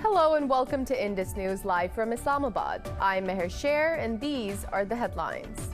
Hello and welcome to Indus News live from Islamabad. I'm Meher Sher and these are the headlines.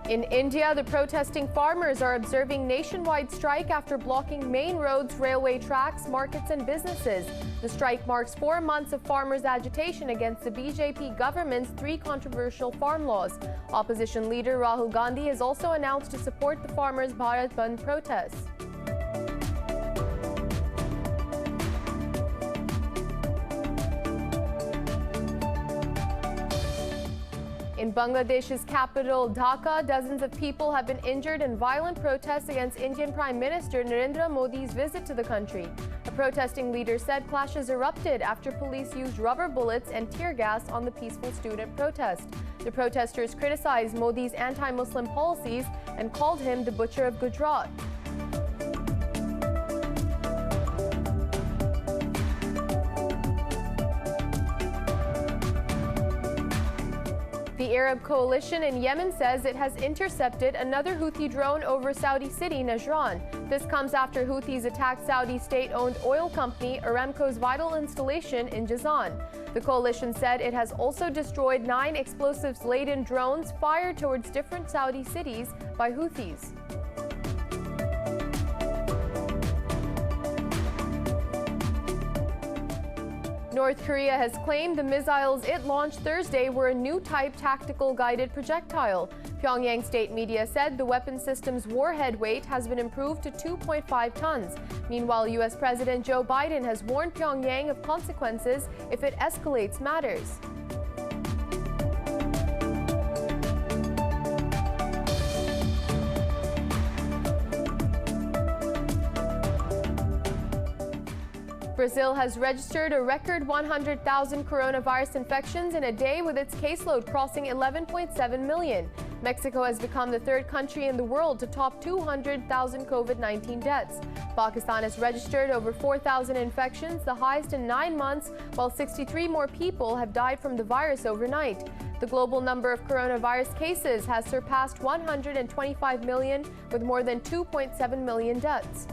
In India, the protesting farmers are observing nationwide strike after blocking main roads, railway tracks, markets and businesses. The strike marks 4 months of farmers' agitation against the BJP government's 3 controversial farm laws. Opposition leader Rahul Gandhi has also announced to support the farmers' Bharat Bandh protests. In Bangladesh's capital, Dhaka, dozens of people have been injured in violent protests against Indian Prime Minister Narendra Modi's visit to the country. A protesting leader said clashes erupted after police used rubber bullets and tear gas on the peaceful student protest. The protesters criticized Modi's anti-Muslim policies and called him the butcher of Gujarat. The Arab coalition in Yemen says it has intercepted another Houthi drone over Saudi city Najran. This comes after Houthis attacked Saudi state-owned oil company Aramco's vital installation in Jazan. The coalition said it has also destroyed 9 explosives-laden drones fired towards different Saudi cities by Houthis. North Korea has claimed the missiles it launched Thursday were a new type tactical guided projectile. Pyongyang state media said the weapon system's warhead weight has been improved to 2.5 tons. Meanwhile, U.S. President Joe Biden has warned Pyongyang of consequences if it escalates matters. Brazil has registered a record 100,000 coronavirus infections in a day, with its caseload crossing 11.7 million. Mexico has become the 3rd country in the world to top 200,000 COVID-19 deaths. Pakistan has registered over 4,000 infections, the highest in 9 months, while 63 more people have died from the virus overnight. The global number of coronavirus cases has surpassed 125 million, with more than 2.7 million deaths.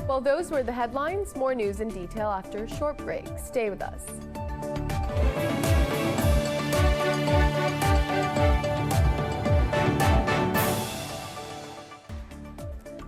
Well, those were the headlines. More news in detail after a short break. Stay with us.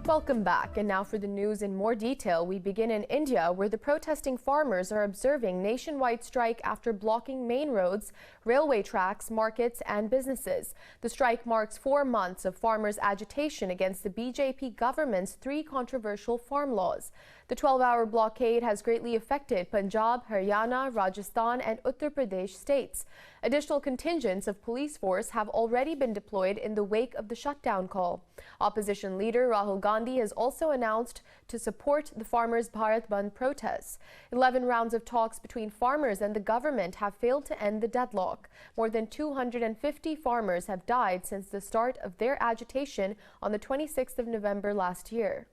Welcome back. And now for the news in more detail. We begin in India, where the protesting farmers are observing nationwide strike after blocking main roads, railway tracks, markets and businesses. The strike marks 4 months of farmers' agitation against the BJP government's 3 controversial farm laws. The 12-hour blockade has greatly affected Punjab, Haryana, Rajasthan and Uttar Pradesh states. Additional contingents of police force have already been deployed in the wake of the shutdown call. Opposition leader Rahul Gandhi has also announced to support the farmers' Bharat Bandh protests. 11 rounds of talks between farmers and the government have failed to end the deadlock. More than 250 farmers have died since the start of their agitation on the 26th of November last year.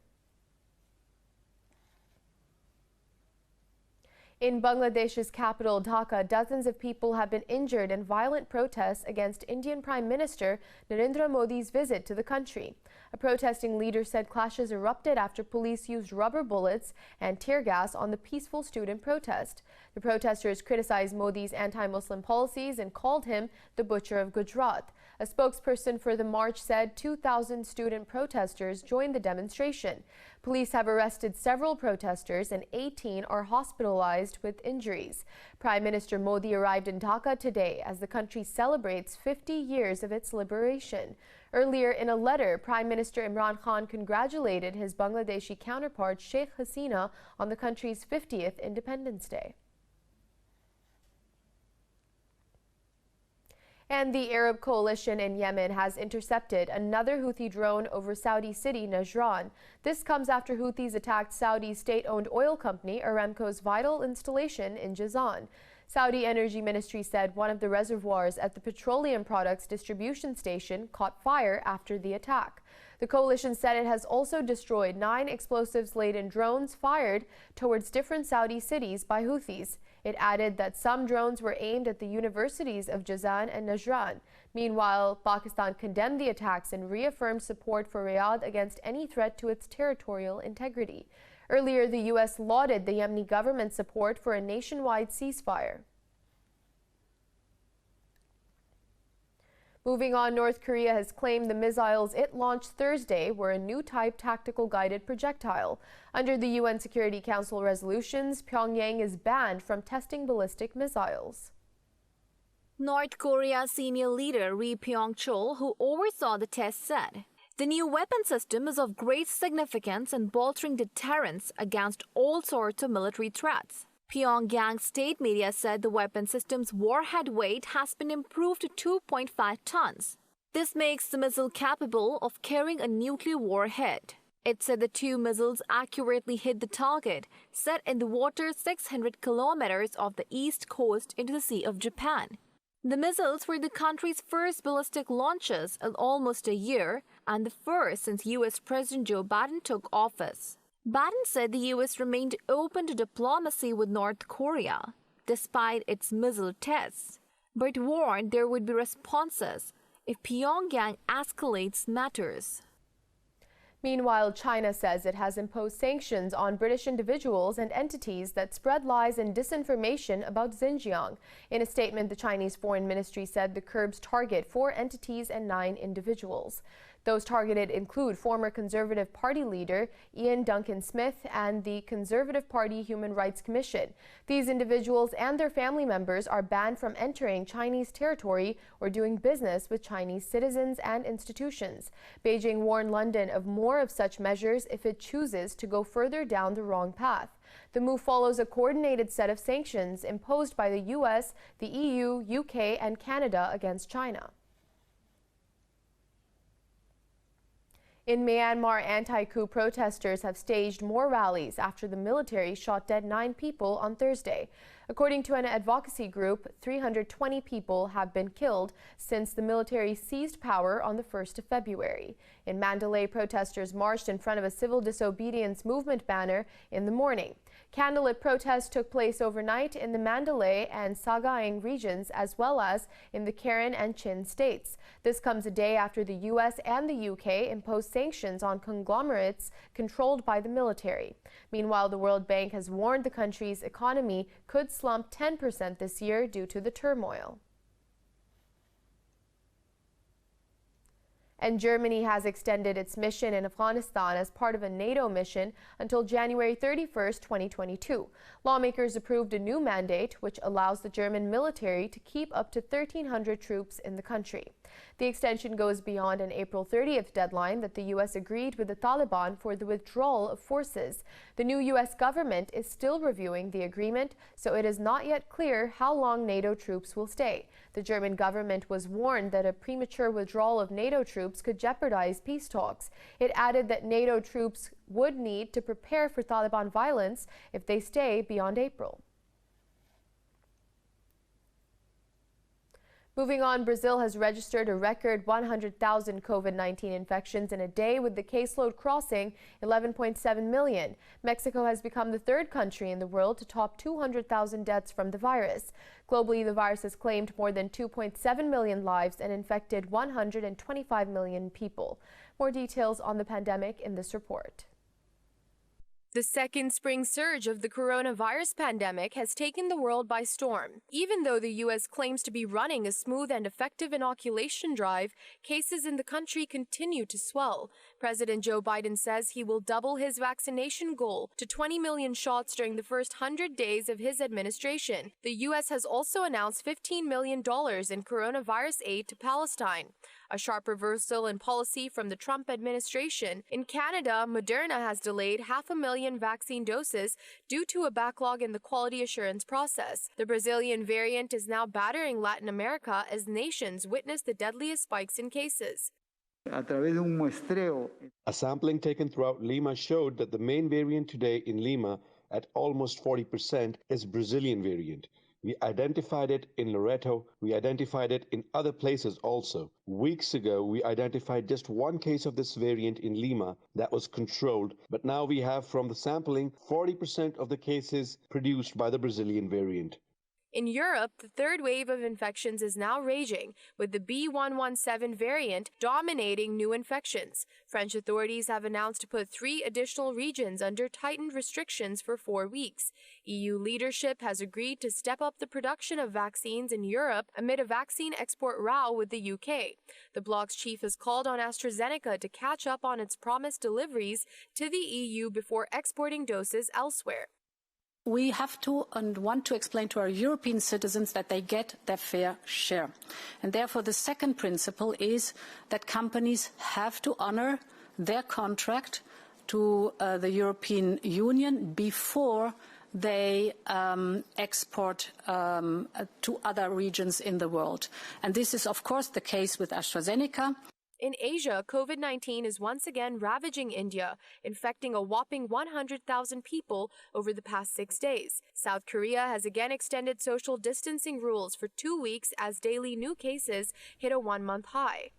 In Bangladesh's capital, Dhaka, dozens of people have been injured in violent protests against Indian Prime Minister Narendra Modi's visit to the country. A protesting leader said clashes erupted after police used rubber bullets and tear gas on the peaceful student protest. The protesters criticized Modi's anti-Muslim policies and called him the butcher of Gujarat. A spokesperson for the march said 2,000 student protesters joined the demonstration. Police have arrested several protesters and 18 are hospitalized with injuries. Prime Minister Modi arrived in Dhaka today as the country celebrates 50 years of its liberation. Earlier in a letter, Prime Minister Imran Khan congratulated his Bangladeshi counterpart Sheikh Hasina on the country's 50th Independence Day. And the Arab coalition in Yemen has intercepted another Houthi drone over Saudi city Najran. This comes after Houthis attacked Saudi's state-owned oil company Aramco's vital installation in Jazan. Saudi Energy Ministry said one of the reservoirs at the petroleum products distribution station caught fire after the attack. The coalition said it has also destroyed 9 explosives-laden drones fired towards different Saudi cities by Houthis. It added that some drones were aimed at the universities of Jazan and Najran. Meanwhile, Pakistan condemned the attacks and reaffirmed support for Riyadh against any threat to its territorial integrity. Earlier, the U.S. lauded the Yemeni government's support for a nationwide ceasefire. Moving on, North Korea has claimed the missiles it launched Thursday were a new type tactical guided projectile. Under the UN Security Council resolutions, Pyongyang is banned from testing ballistic missiles. North Korea's senior leader Ri Pyong-chol, who oversaw the test, said, "The new weapon system is of great significance in bolstering deterrence against all sorts of military threats." Pyongyang state media said the weapon system's warhead weight has been improved to 2.5 tons. This makes the missile capable of carrying a nuclear warhead. It said the 2 missiles accurately hit the target, set in the water 600 kilometers off the east coast into the Sea of Japan. The missiles were the country's first ballistic launches in almost a year and the first since U.S. President Joe Biden took office. Biden said the U.S. remained open to diplomacy with North Korea, despite its missile tests, but warned there would be responses if Pyongyang escalates matters. Meanwhile, China says it has imposed sanctions on British individuals and entities that spread lies and disinformation about Xinjiang. In a statement, the Chinese Foreign Ministry said the curbs target 4 entities and 9 individuals. Those targeted include former Conservative Party leader Ian Duncan Smith and the Conservative Party Human Rights Commission. These individuals and their family members are banned from entering Chinese territory or doing business with Chinese citizens and institutions. Beijing warned London of more of such measures if it chooses to go further down the wrong path. The move follows a coordinated set of sanctions imposed by the U.S., the EU, UK, and Canada against China. In Myanmar, anti-coup protesters have staged more rallies after the military shot dead 9 people on Thursday. According to an advocacy group, 320 people have been killed since the military seized power on the 1st of February. In Mandalay, protesters marched in front of a civil disobedience movement banner in the morning. Candlelit protests took place overnight in the Mandalay and Sagaing regions, as well as in the Karen and Chin states. This comes a day after the U.S. and the UK imposed sanctions on conglomerates controlled by the military. Meanwhile, the World Bank has warned the country's economy could slump 10% this year due to the turmoil. And Germany has extended its mission in Afghanistan as part of a NATO mission until January 31st, 2022. Lawmakers approved a new mandate which allows the German military to keep up to 1,300 troops in the country. The extension goes beyond an April 30th deadline that the U.S. agreed with the Taliban for the withdrawal of forces. The new U.S. government is still reviewing the agreement, so it is not yet clear how long NATO troops will stay. The German government was warned that a premature withdrawal of NATO troops could jeopardize peace talks. It added that NATO troops would need to prepare for Taliban violence if they stay beyond April. Moving on, Brazil has registered a record 100,000 COVID-19 infections in a day, with the caseload crossing 11.7 million. Mexico has become the 3rd country in the world to top 200,000 deaths from the virus. Globally, the virus has claimed more than 2.7 million lives and infected 125 million people. More details on the pandemic in this report. The second spring surge of the coronavirus pandemic has taken the world by storm. Even though the U.S. claims to be running a smooth and effective inoculation drive, cases in the country continue to swell. President Joe Biden says he will double his vaccination goal to 20 million shots during the first 100 days of his administration. The U.S. has also announced $15 million in coronavirus aid to Palestine, a sharp reversal in policy from the Trump administration. In Canada, Moderna has delayed 500,000 vaccine doses due to a backlog in the quality assurance process. The Brazilian variant is now battering Latin America as nations witness the deadliest spikes in cases. A sampling taken throughout Lima showed that the main variant today in Lima, at almost 40%, is Brazilian variant, We identified it in Loreto. We identified it in other places also. Weeks ago, we identified just one case of this variant in Lima that was controlled, but now we have from the sampling 40% of the cases produced by the Brazilian variant. In Europe, the third wave of infections is now raging, with the B.1.1.7 variant dominating new infections. French authorities have announced to put 3 additional regions under tightened restrictions for 4 weeks. EU leadership has agreed to step up the production of vaccines in Europe amid a vaccine export row with the UK. The bloc's chief has called on AstraZeneca to catch up on its promised deliveries to the EU before exporting doses elsewhere. We have to and want to explain to our European citizens that they get their fair share. And therefore, the second principle is that companies have to honor their contract to the European Union before they export to other regions in the world. And this is, of course, the case with AstraZeneca. In Asia, COVID-19 is once again ravaging India, infecting a whopping 100,000 people over the past 6 days. South Korea has again extended social distancing rules for 2 weeks as daily new cases hit a 1-month high.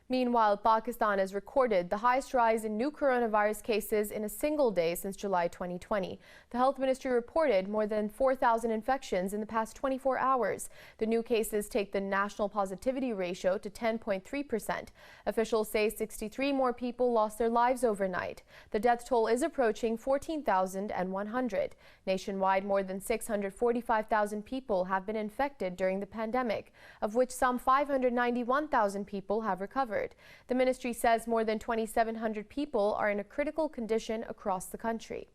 Meanwhile, Pakistan has recorded the highest rise in new coronavirus cases in a single day since July 2020. The health ministry reported more than 4,000 infections in the past 24 hours. The new cases take the national positivity ratio to 10.3%. Officials say 63 more people lost their lives overnight. The death toll is approaching 14,100. Nationwide, more than 645,000 people have been infected during the pandemic, of which some 591,000 people have recovered. The ministry says more than 2,700 people are in a critical condition across the country.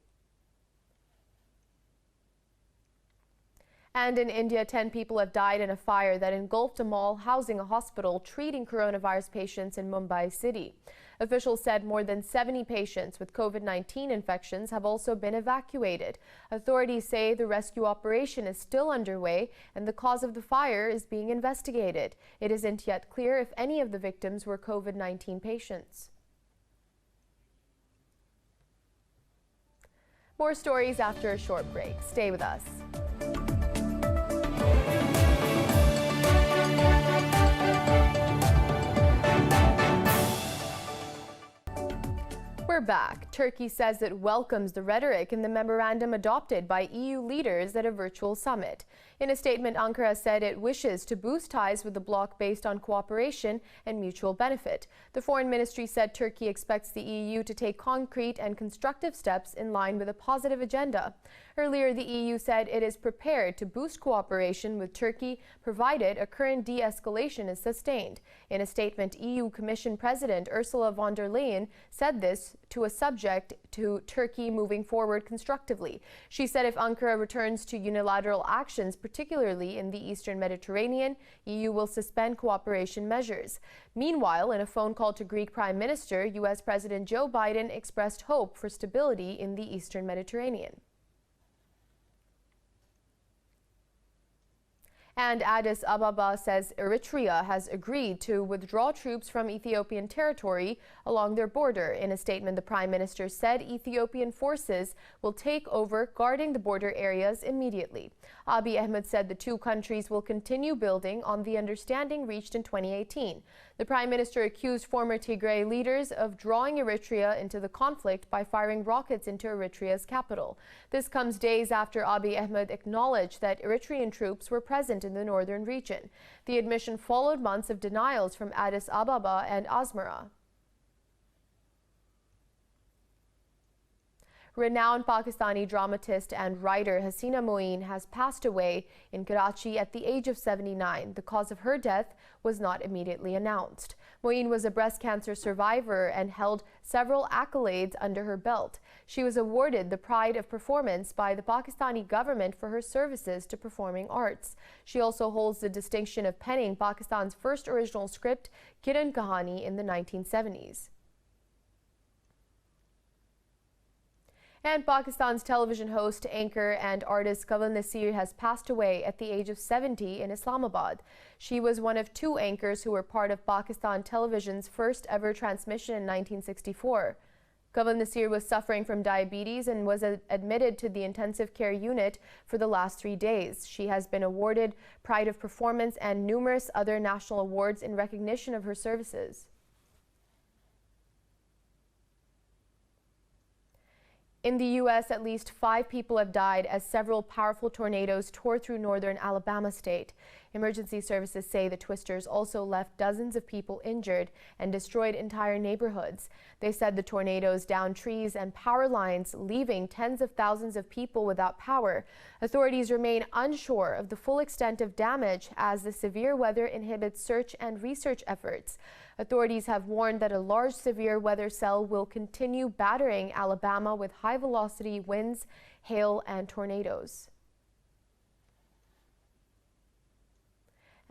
And in India, 10 people have died in a fire that engulfed a mall housing a hospital treating coronavirus patients in Mumbai city. Officials said more than 70 patients with COVID-19 infections have also been evacuated. Authorities say the rescue operation is still underway and the cause of the fire is being investigated. It isn't yet clear if any of the victims were COVID-19 patients. More stories after a short break. Stay with us. We're back. Turkey says it welcomes the rhetoric in the memorandum adopted by EU leaders at a virtual summit. In a statement, Ankara said it wishes to boost ties with the bloc based on cooperation and mutual benefit. The foreign ministry said Turkey expects the EU to take concrete and constructive steps in line with a positive agenda. Earlier, the EU said it is prepared to boost cooperation with Turkey, provided a current de-escalation is sustained. In a statement, EU Commission President Ursula von der Leyen said this to a subject to Turkey moving forward constructively. She said if Ankara returns to unilateral actions, particularly in the Eastern Mediterranean, EU will suspend cooperation measures. Meanwhile, in a phone call to Greek Prime Minister, U.S. President Joe Biden expressed hope for stability in the Eastern Mediterranean. And Addis Ababa says Eritrea has agreed to withdraw troops from Ethiopian territory along their border. In a statement, the Prime Minister said Ethiopian forces will take over guarding the border areas immediately. Abiy Ahmed said the two countries will continue building on the understanding reached in 2018. The Prime Minister accused former Tigray leaders of drawing Eritrea into the conflict by firing rockets into Eritrea's capital. This comes days after Abiy Ahmed acknowledged that Eritrean troops were present in the northern region. The admission followed months of denials from Addis Ababa and Asmara. Renowned Pakistani dramatist and writer Hasina Moeen has passed away in Karachi at the age of 79. The cause of her death was not immediately announced. Moeen was a breast cancer survivor and held several accolades under her belt. She was awarded the Pride of Performance by the Pakistani government for her services to performing arts. She also holds the distinction of penning Pakistan's first original script, Kiran Kahani, in the 1970s. And Pakistan's television host, anchor and artist Kawal Nasir has passed away at the age of 70 in Islamabad. She was one of two anchors who were part of Pakistan television's first ever transmission in 1964. Kaval Nasir was suffering from diabetes and was admitted to the intensive care unit for the last 3 days. She has been awarded Pride of Performance and numerous other national awards in recognition of her services. In the U.S., at least 5 people have died as several powerful tornadoes tore through northern Alabama state. Emergency services say the twisters also left dozens of people injured and destroyed entire neighborhoods. They said the tornadoes downed trees and power lines, leaving tens of thousands of people without power. Authorities remain unsure of the full extent of damage as the severe weather inhibits search and research efforts. Authorities have warned that a large severe weather cell will continue battering Alabama with high-velocity winds, hail, and tornadoes.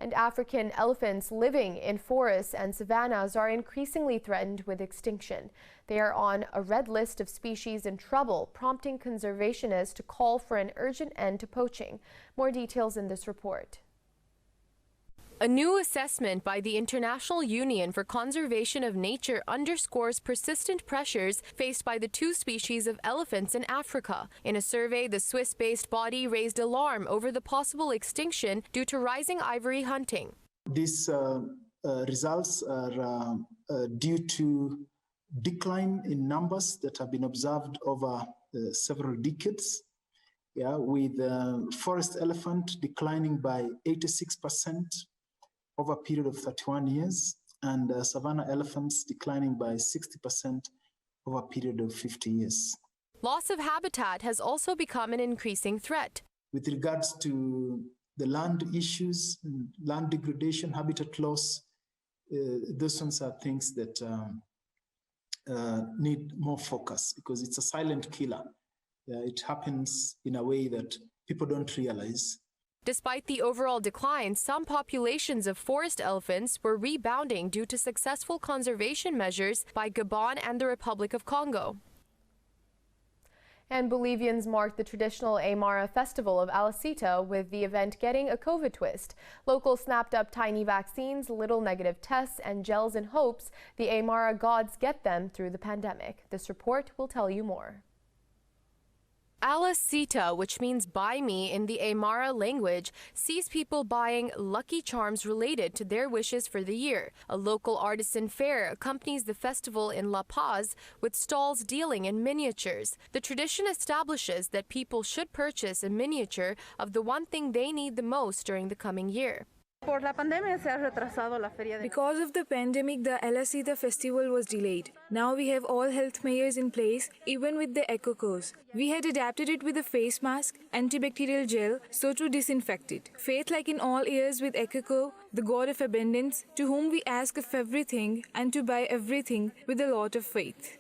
And African elephants living in forests and savannas are increasingly threatened with extinction. They are on a red list of species in trouble, prompting conservationists to call for an urgent end to poaching. More details in this report. A new assessment by the International Union for Conservation of Nature underscores persistent pressures faced by the 2 species of elephants in Africa. In a survey, the Swiss-based body raised alarm over the possible extinction due to rising ivory hunting. These results are due to decline in numbers that have been observed over several decades, with forest elephant declining by 86%. Over a period of 31 years, and savanna elephants declining by 60% over a period of 50 years. Loss of habitat has also become an increasing threat. With regards to the land issues, land degradation, habitat loss, those ones are things that need more focus because it's a silent killer. It happens in a way that people don't realize. Despite the overall decline, some populations of forest elephants were rebounding due to successful conservation measures by Gabon and the Republic of Congo. And Bolivians marked the traditional Aymara festival of ALASITA, with the event getting a COVID twist. Locals snapped up tiny vaccines, little negative tests, and gels in hopes the Aymara gods get them through the pandemic. This report will tell you more. ALASITA, which means buy me in the Aymara language, sees people buying lucky charms related to their wishes for the year. A local artisan fair accompanies the festival in La Paz with stalls dealing in miniatures. The tradition establishes that people should purchase a miniature of the one thing they need the most during the coming year. Because of the pandemic, the ALASITA festival was delayed. Now we have all health measures in place, even with the echo course. We had adapted it with a face mask, antibacterial gel, so to disinfect it. Faith, like in all years with Ekeko, the god of abundance, to whom we ask of everything and to buy everything with a lot of faith.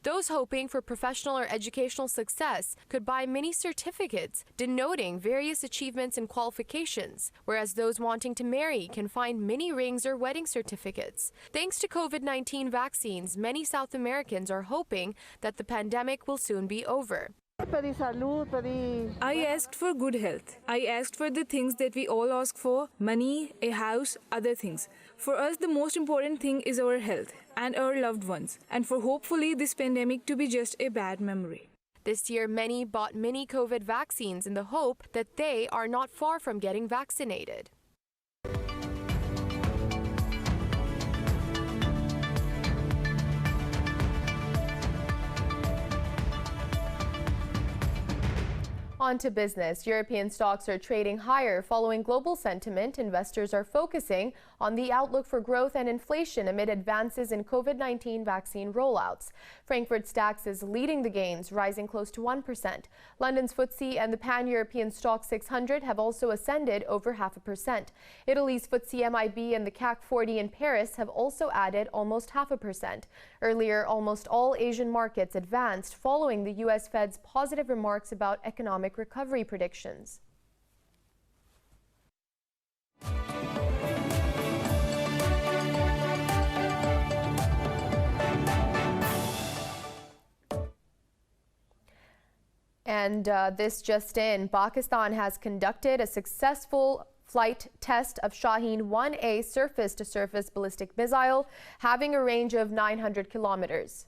Those hoping for professional or educational success could buy mini certificates denoting various achievements and qualifications, whereas those wanting to marry can find mini rings or wedding certificates. Thanks to COVID-19 vaccines, many South Americans are hoping that the pandemic will soon be over. I asked for good health. I asked for the things that we all ask for: money, a house, other things. For us, the most important thing is our health and our loved ones, and for hopefully this pandemic to be just a bad memory. This year, many bought mini COVID vaccines in the hope that they are not far from getting vaccinated. On to business. European stocks are trading higher following global sentiment. Investors are focusing on the outlook for growth and inflation amid advances in COVID-19 vaccine rollouts. Frankfurt DAX is leading the gains, rising close to 1%. London's FTSE and the Pan-European Stock 600 have also ascended over 0.5%. Italy's FTSE MIB and the CAC 40 in Paris have also added almost 0.5%. Earlier, almost all Asian markets advanced following the U.S. Fed's positive remarks about economic recovery predictions. And this just in, Pakistan has conducted a successful flight test of Shaheen 1A surface-to-surface ballistic missile, having a range of 900 kilometers.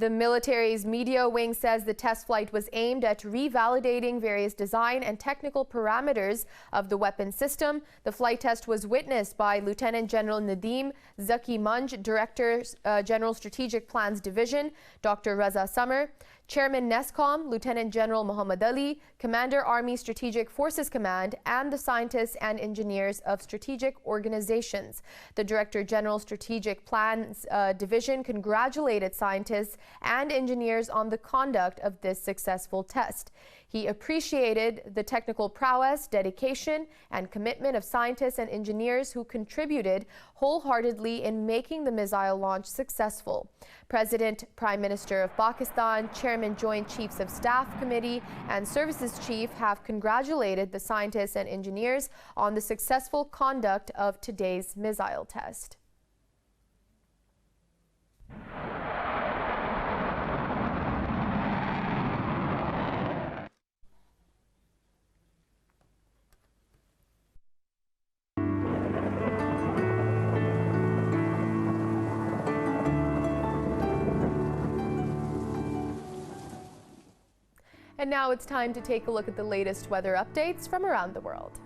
The military's media wing says the test flight was aimed at revalidating various design and technical parameters of the weapon system. The flight test was witnessed by Lieutenant General Nadeem Zaki Munj, Director General Strategic Plans Division, Dr. Raza Summer, Chairman NESCOM, Lieutenant General Muhammad Ali, Commander Army Strategic Forces Command, and the scientists and engineers of strategic organizations. The Director General Strategic Plans Division congratulated scientists and engineers on the conduct of this successful test. He appreciated the technical prowess, dedication, and commitment of scientists and engineers who contributed wholeheartedly in making the missile launch successful. President, Prime Minister of Pakistan, Chairman Joint Chiefs of Staff Committee, and Services Chief have congratulated the scientists and engineers on the successful conduct of today's missile test. And now it's time to take a look at the latest weather updates from around the world.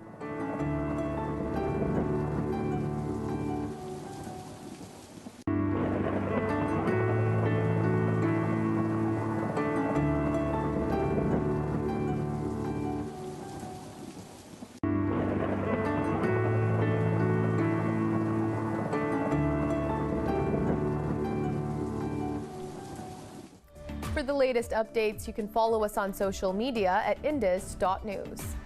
For the latest updates, you can follow us on social media at indus.news.